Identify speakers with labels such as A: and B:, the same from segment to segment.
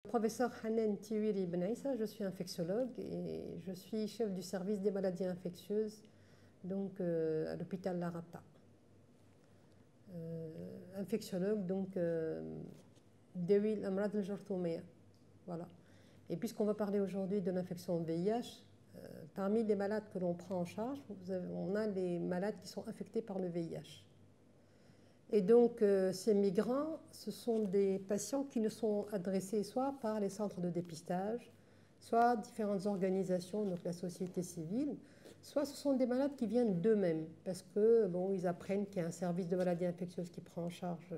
A: Professeur Hanan Tiwiri Benaïssa, je suis infectiologue et je suis chef du service des maladies infectieuses donc, à l'hôpital Larapta. Infectiologue, donc, Dewi Amrad al-Jarthoumia. Voilà. Et puisqu'on va parler aujourd'hui de l'infection VIH, parmi les malades que l'on prend en charge, on a les malades qui sont infectés par le VIH. Et donc, ces migrants, ce sont des patients qui nous sont adressés soit par les centres de dépistage, soit différentes organisations, donc la société civile, soit ce sont des malades qui viennent d'eux-mêmes, parce que bon, ils apprennent qu'il y a un service de maladies infectieuses qui prend en charge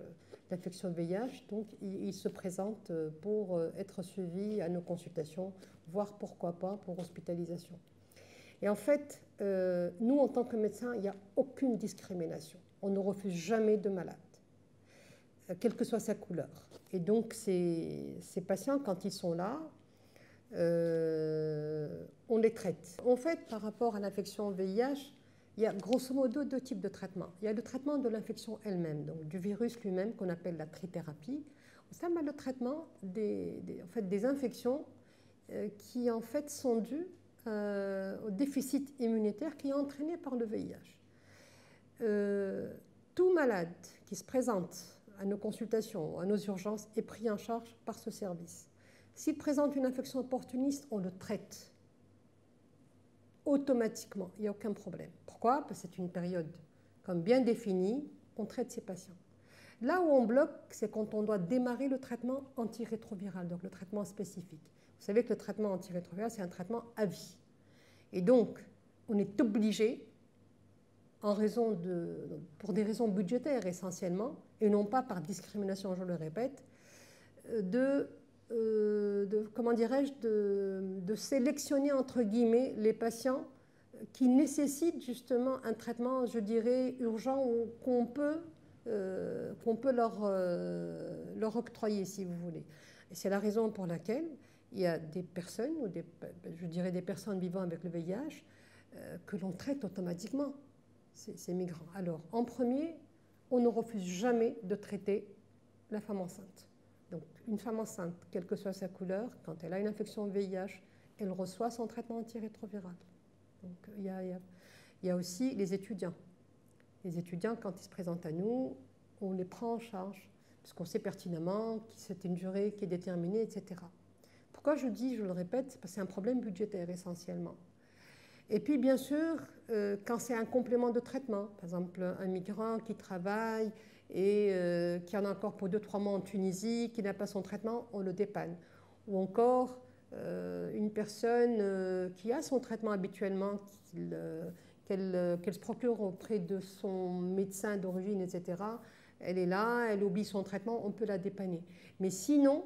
A: l'infection VIH, donc ils se présentent pour être suivis à nos consultations, voire pourquoi pas pour hospitalisation. Et en fait, nous, en tant que médecins, il n'y a aucune discrimination. On ne refuse jamais de malade, quelle que soit sa couleur. Et donc, ces patients, quand ils sont là, on les traite. En fait, par rapport à l'infection VIH, il y a grosso modo deux types de traitements. Il y a le traitement de l'infection elle-même, donc du virus lui-même, qu'on appelle la trithérapie. C'est le traitement des infections qui, en fait, sont dues au déficit immunitaire qui est entraîné par le VIH. Tout malade qui se présente à nos consultations, à nos urgences, est pris en charge par ce service. S'il présente une infection opportuniste, on le traite automatiquement, il n'y a aucun problème. Pourquoi? Parce que c'est une période comme bien définie, on traite ces patients. Là où on bloque, c'est quand on doit démarrer le traitement antirétroviral, donc le traitement spécifique. Vous savez que le traitement antirétroviral, c'est un traitement à vie. Et donc, on est obligé, pour des raisons budgétaires essentiellement, et non pas par discrimination, je le répète, de sélectionner entre guillemets les patients qui nécessitent justement un traitement, je dirais, urgent ou qu'on peut leur octroyer, si vous voulez. Et c'est la raison pour laquelle il y a des personnes, ou je dirais des personnes vivant avec le VIH, que l'on traite automatiquement, ces migrants. Alors, en premier, on ne refuse jamais de traiter la femme enceinte. Donc, une femme enceinte, quelle que soit sa couleur, quand elle a une infection VIH, elle reçoit son traitement antirétroviral. Donc, il y a aussi les étudiants. Les étudiants, quand ils se présentent à nous, on les prend en charge, parce qu'on sait pertinemment que c'est une durée qui est déterminée, etc. Pourquoi je dis, je le répète, c'est parce que c'est un problème budgétaire essentiellement. Et puis, bien sûr, quand c'est un complément de traitement, par exemple, un migrant qui travaille et qui en a encore pour 2-3 mois en Tunisie, qui n'a pas son traitement, on le dépanne. Ou encore, une personne qui a son traitement habituellement, qu'elle se procure auprès de son médecin d'origine, etc., elle est là, elle oublie son traitement, on peut la dépanner. Mais sinon,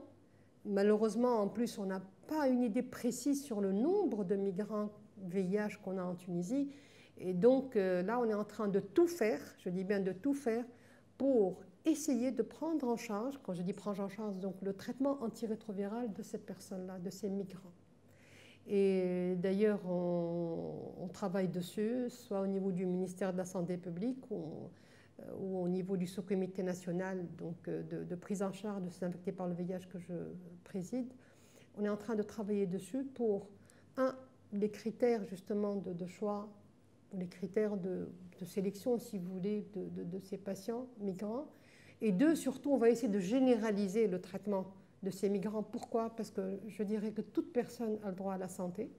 A: malheureusement, en plus, on n'a pas une idée précise sur le nombre de migrants VIH qu'on a en Tunisie. Et donc là, on est en train de tout faire, je dis bien de tout faire, pour essayer de prendre en charge, quand je dis prendre en charge, donc le traitement antirétroviral de ces personnes-là, de ces migrants. Et d'ailleurs, on travaille dessus, soit au niveau du ministère de la Santé publique ou au niveau du sous-comité national donc, de prise en charge de ces infectés par le VIH que je préside. On est en train de travailler dessus pour, les critères justement de choix, les critères de sélection, si vous voulez, de ces patients migrants. Et deux, surtout, on va essayer de généraliser le traitement de ces migrants. Pourquoi? Parce que je dirais que toute personne a le droit à la santé.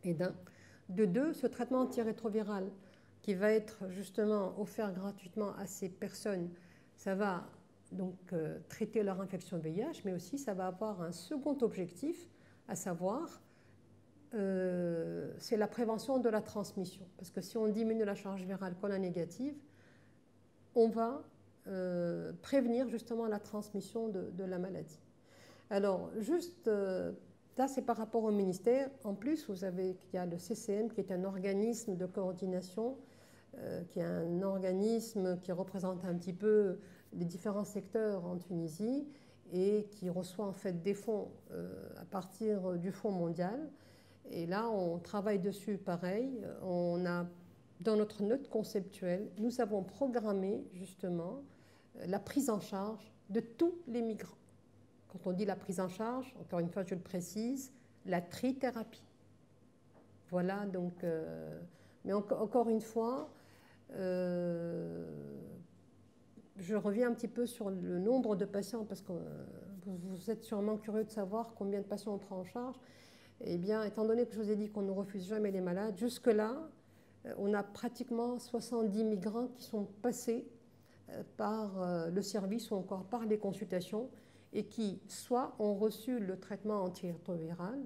A: Et de deux, ce traitement antirétroviral qui va être justement offert gratuitement à ces personnes, ça va donc traiter leur infection VIH, mais aussi ça va avoir un second objectif, à savoir c'est la prévention de la transmission. Parce que si on diminue la charge virale collant négative, on va prévenir justement la transmission de la maladie. Alors, juste, là c'est par rapport au ministère. En plus, vous savez qu'il y a le CCM qui est un organisme de coordination, qui est un organisme qui représente un petit peu les différents secteurs en Tunisie et qui reçoit en fait des fonds à partir du Fonds mondial. Et là, on travaille dessus pareil. On a, dans notre note conceptuelle, nous avons programmé justement la prise en charge de tous les migrants. Quand on dit la prise en charge, encore une fois, je le précise, la trithérapie. Voilà, donc, mais encore une fois, je reviens un petit peu sur le nombre de patients, parce que vous êtes sûrement curieux de savoir combien de patients on prend en charge. Eh bien, étant donné que je vous ai dit qu'on ne refuse jamais les malades, jusque-là, on a pratiquement 70 migrants qui sont passés par le service ou encore par les consultations et qui, soit ont reçu le traitement antirétroviral,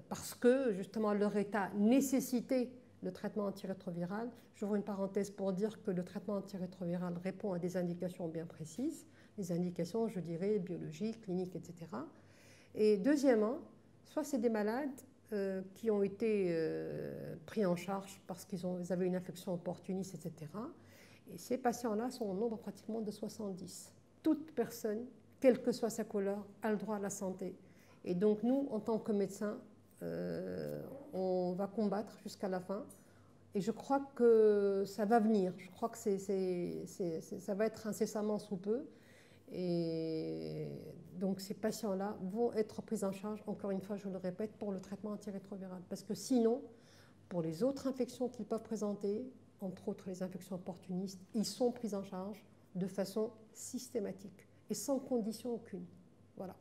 A: parce que justement leur état nécessitait le traitement antirétroviral. J'ouvre une parenthèse pour dire que le traitement antirétroviral répond à des indications bien précises, des indications, je dirais, biologiques, cliniques, etc. Et deuxièmement, soit c'est des malades qui ont été pris en charge parce qu'ils avaient une infection opportuniste, etc. Et ces patients-là sont au nombre pratiquement de 70. Toute personne, quelle que soit sa couleur, a le droit à la santé. Et donc nous, en tant que médecins, on va combattre jusqu'à la fin. Et je crois que ça va venir. Je crois que ça va être incessamment sous peu. Et donc ces patients-là vont être pris en charge, encore une fois, je le répète, pour le traitement antirétroviral. Parce que sinon, pour les autres infections qu'ils peuvent présenter, entre autres les infections opportunistes, ils sont pris en charge de façon systématique et sans condition aucune. Voilà.